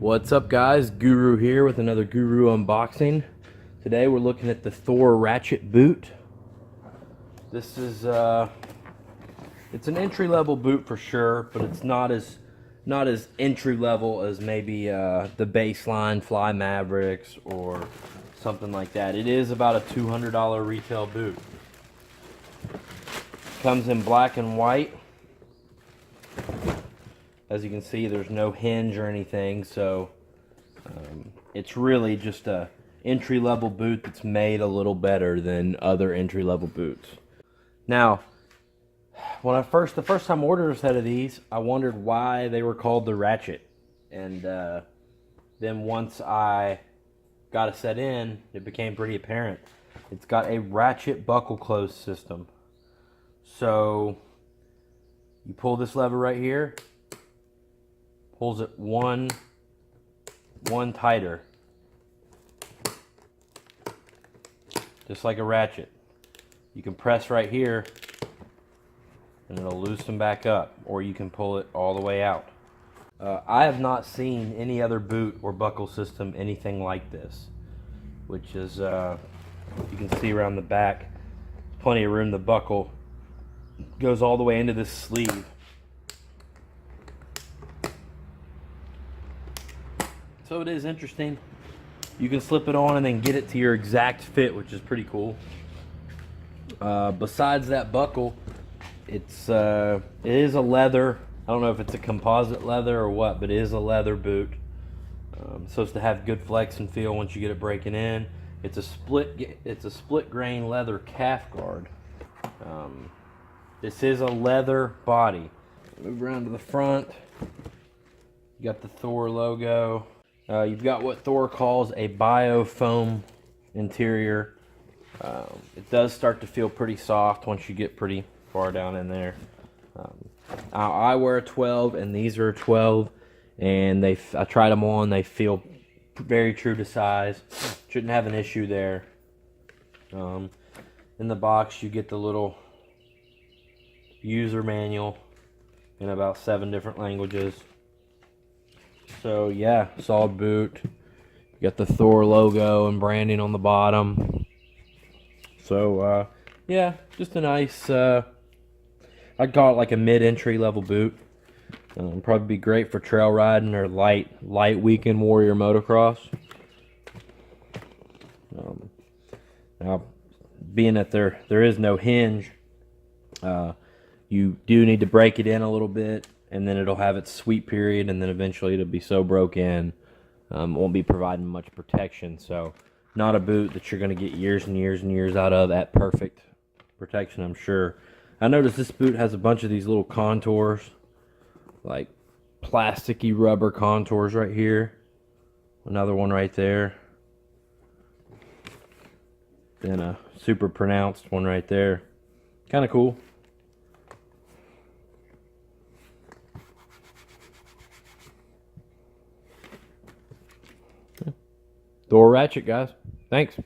What's up guys, Guru here with another Guru unboxing. Today we're looking at the Thor Ratchet boot. This is it's an entry-level boot for sure, but it's not as entry-level as maybe the baseline Fly Mavericks or something like that. It is about a $200 retail boot. Comes in black and white. As you can see, there's no hinge or anything, so it's really just a entry-level boot that's made a little better than other entry-level boots. Now, when the first time I ordered a set of these, I wondered why they were called the Ratchet, and then once I got a set in, it became pretty apparent. It's got a ratchet buckle close system. So you pull this lever right here, pulls it one tighter, just like a ratchet. You can press right here and it'll loosen back up, or you can pull it all the way out. I have not seen any other boot or buckle system anything like this, which is you can see around the back, plenty of room. The buckle goes all the way into this sleeve. So it is interesting. You can slip it on and then get it to your exact fit, which is pretty cool. Besides that buckle, it is a leather. I don't know if it's a composite leather or what, but it is a leather boot. Supposed to have good flex and feel once you get it breaking in. It's a split grain leather calf guard. This is a leather body. Move around to the front. You got the Thor logo. You've got what Thor calls a biofoam interior. It does start to feel pretty soft once you get pretty far down in there. I wear a 12 and these are a 12, and I tried them on. They feel very true to size. Shouldn't have an issue there. In the box you get the little user manual in about 7 different languages. So yeah, solid boot. You got the Thor logo and branding on the bottom. So yeah, just a nice, I'd call it like a mid-entry level boot. Probably be great for trail riding or light weekend warrior motocross. Now, being that there is no hinge, you do need to break it in a little bit, and then it'll have its sweep period, and then eventually it'll be so broke in, won't be providing much protection. So not a boot that you're going to get years and years and years out of at perfect protection, I'm sure. I noticed this boot has a bunch of these little contours, like plasticky rubber contours right here. Another one right there. Then a super pronounced one right there. Kind of cool. Thor Ratchet, guys. Thanks.